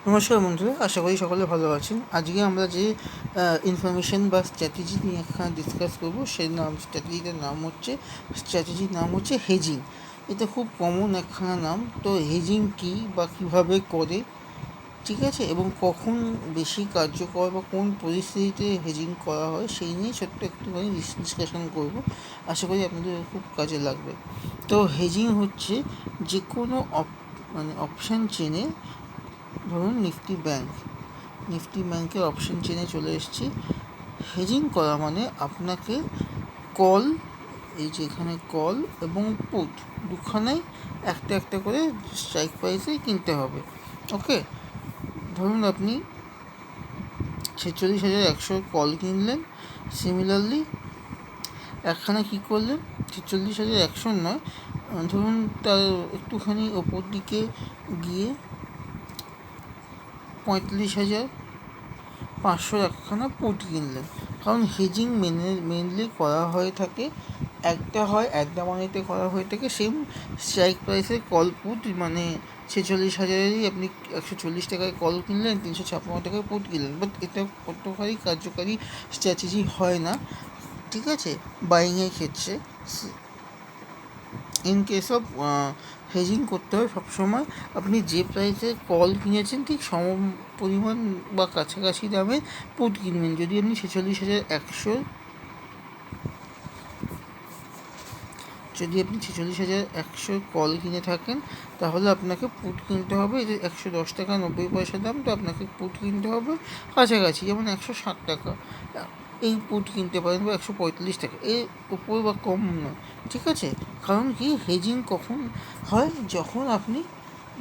নমস্কার বন্ধুরা, আশা করি সকলে ভালো আছেন। আজকে আমরা যে ইনফরমেশন বা স্ট্র্যাটেজি নিয়ে একখানা ডিসকাস করবো, সেই স্ট্র্যাটেজির নাম হচ্ছে হেজিং। এটা খুব কমন একখানা নাম। তো হেজিং কী বা কীভাবে করে, ঠিক আছে, এবং কখন বেশি কার্যকর বা কোন পরিস্থিতিতে হেজিং করা হয় সেই নিয়ে ছোট্ট একটুখানি ডিসকাশন করবো। আশা করি আপনাদের খুব কাজে লাগবে। তো হেজিং হচ্ছে যে কোনো অপশান চেনে, ধরুন নিফটি ব্যাংকের অপশন চেনে চলে এসেছি। হেজিং করা মানে আপনাকে কল, এই যে এখানে কল এবং পুট দুখানেই একটা একটা করে স্ট্রাইক প্রাইসে কিনতে হবে। ওকে, ধরুন আপনি 46,100 কল কিনলেন। সিমিলারলি একখানা কী করলেন, 46,100 নয়, ধরুন তার একটুখানি ওপর দিকে গিয়ে 45,500 একখানা পুট কিনলেন। কারণ হেজিং মেনলি করা হয়ে থাকে, একটা হয় অ্যাট মানিতে করা হয়ে থাকে সেম স্ট্রাইক প্রাইসের কল পুট, মানে 46,000-এরই আপনি 140 টাকায় কল কিনলেন, 356 টাকায় পুট কিনলেন। বাট এটা কতখানি কার্যকারী স্ট্র্যাটেজি হয় না, ঠিক আছে, বাইংয়ের ক্ষেত্রে। ইন কেস অফ হেজিং করতে হয় সবসময় আপনি যে প্রাইসে কল কিনেছেন ঠিক সম পরিমাণ বা কাছাকাছি দামে পুট কিনবেন। যদি আপনি 46,100 কল কিনে থাকেন, তাহলে আপনাকে পুট কিনতে হবে, যে 110 টাকা 90 পয়সা দাম, তো আপনাকে পুট কিনতে হবে কাছাকাছি, যেমন 160 টাকা এই পুট কিনতে পারেন, বা 145 টাকা, এর উপর বা কম নয়, ঠিক আছে। কারণ কি, হেজিং কখন হয়, যখন আপনি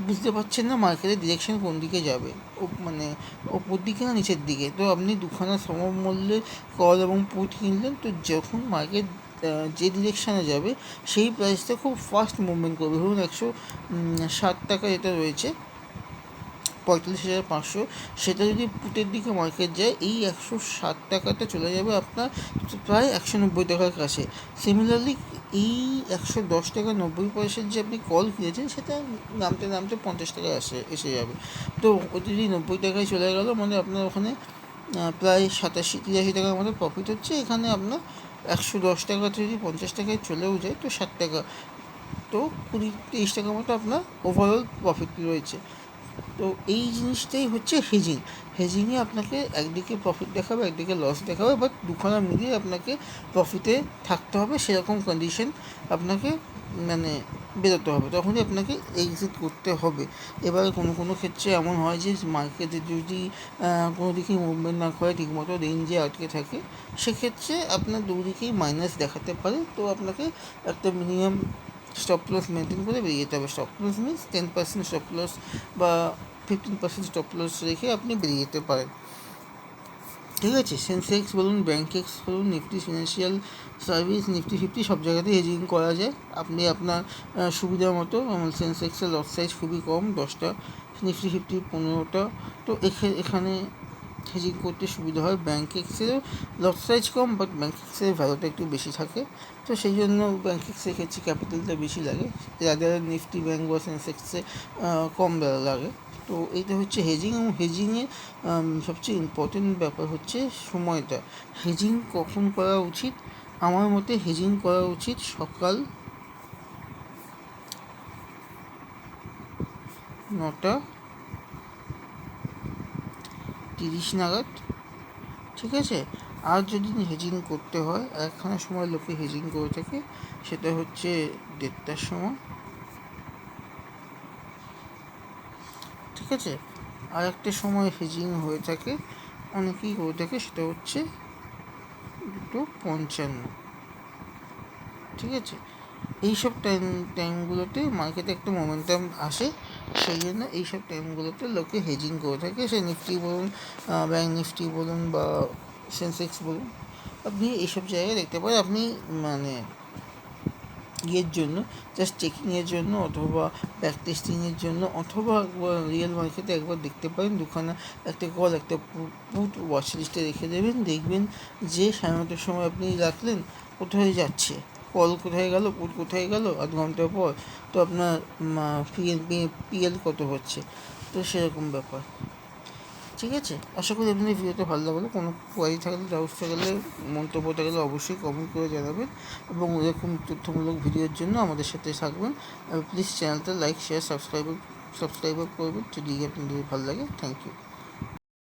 বুঝতে পারছেন না মার্কেটের ডিরেকশন কোন দিকে যাবে, মানে ওপর দিকে না নিচের দিকে। তো আপনি দুখানা সমমূল্যে কল এবং পুট কিনলেন, তো যখন মার্কেট যে ডিরেকশানে যাবে সেই প্রাইসটা খুব ফাস্ট মুভমেন্ট করবে। ধরুন 160 টাকা যেটা রয়েছে, 45,500, সেটা যদি পুটের দিকে মার্কেট যায়, এই 160 টাকাটা চলে যাবে আপনার প্রায় 190 টাকার কাছে। সিমিলারলি এই 110 টাকা 90 পয়সার যে আপনি কল কিনেছেন, সেটা নামতে নামতে 50 টাকায় এসে যাবে। তো ওটা যদি 90 টাকায় চলে গেল, মানে আপনার ওখানে প্রায় 87-83 টাকার মতো প্রফিট হচ্ছে। এখানে আপনার 110 টাকা যদি 50 টাকায় চলেও যায়, তো 60 টাকা, তো 20-23 টাকার মতো আপনার ওভারঅল প্রফিট রয়েছে। তো এই জিনিসটাই হচ্ছে হেজিংয়ে আপনাকে একদিকে প্রফিট দেখাবে, একদিকে লস দেখাবে, বাট দুখানা মিলিয়ে আপনাকে প্রফিটে থাকতে হবে, সেরকম কন্ডিশন আপনাকে মানে বেরোতে হবে, তখনই আপনাকে এক্সিট করতে হবে। এবার কোনো ক্ষেত্রে এমন হয় যে মার্কেটে যদি কোনো দিকেই মুভমেন্ট না করে, ঠিকমতো রেঞ্জে আটকে থাকে, সেক্ষেত্রে আপনার দুদিকেই মাইনাস দেখাতে পারে। তো আপনাকে একটা মিনিমাম স্টপ লস মেনটেন করে বেরিয়ে যেতে হবে। Stop loss means 10% stop loss বা 15% স্টপ লস রেখে আপনি বেরিয়ে যেতে পারেন, ঠিক আছে। সেন্সেক্স বলুন, ব্যাংকেক্স বলুন, নিফটি ফিনান্সিয়াল সার্ভিস, নিফটি 50 সব জায়গাতেই হেজিং করা যায়। আপনি আপনার সুবিধা মতো, সেন্সেক্সের লট সাইজ খুবই কম, 10টা, নিফটি 50 15টা, তো এখানে হেজিং করতে সুবিধা হয়। ব্যাংকেক্সেরও লট সাইজ কম, বাট ব্যাংকেক্সের ভ্যালুটা একটু বেশি থাকে, তো সেই জন্য ব্যাংকেক্সের ক্ষেত্রে ক্যাপিটালটা বেশি লাগে, যাদের নিফটি ব্যাংক বা সেন্সেক্সে কম লাগে। তো এইটা হচ্ছে হেজিং। এবং হেজিংয়ে সবচেয়ে ইম্পর্টেন্ট ব্যাপার হচ্ছে সময়টা। হেজিং কখন করা উচিত? আমার মতে হেজিং করা উচিত সকাল 9:30 নাগাদ, ঠিক আছে। আর যদি হেজিং করতে হয়, একখানা সময় লোকে হেজিং করে থাকে, সেটা হচ্ছে 1:30টার সময়, ঠিক আছে। আর একটা সময় হেজিং হয়ে থাকে, অনেকেই করে থাকে, সেটা হচ্ছে 2:55, ঠিক আছে। এইসব টাইমগুলোতে মার্কেটে একটা মোমেন্টাম আসে, সেই জন্য এইসব টাইমগুলোতে লোকে হেজিং করে থাকে। সে নিফটি বলুন, ব্যাঙ্ক নিফটি বলুন, বা সেন্সেক্স বলুন, আপনি এইসব জায়গায় দেখতে পারেন। আপনি মানে ইয়ের জন্য, জাস্ট চেকিংয়ের জন্য, অথবা ব্যাক টেস্টিংয়ের জন্য, অথবা রিয়েল মার্কেটে একবার দেখতে পারেন, দুখানা, একটা কল একটা পুট ওয়াচ লিস্টে রেখে দেবেন। দেখবেন যে 9:30টার সময় আপনি রাখলেন, কোথায় যাচ্ছে, কল কোথায় গেল, পুট কোথায় গেল, আধ ঘন্টা পর, তো আপনার পিএল কত হচ্ছে, তো সেরকম ব্যাপার। ঠিক আছে, আশা করি আপনাদের ভিডিওটা ভালো লাগলো। কোনো কোয়ারি থাকলে, ডাউটস থাকলে, মন্তব্য থাকলে অবশ্যই কমেন্ট করে জানাবেন এবং এরকম তথ্যমূলক ভিডিওর জন্য আমাদের সাথে থাকবেন। প্লিজ চ্যানেলটা লাইক, শেয়ার, সাবস্ক্রাইব করবেন যদি আপনাদের ভালো লাগে। Thank you.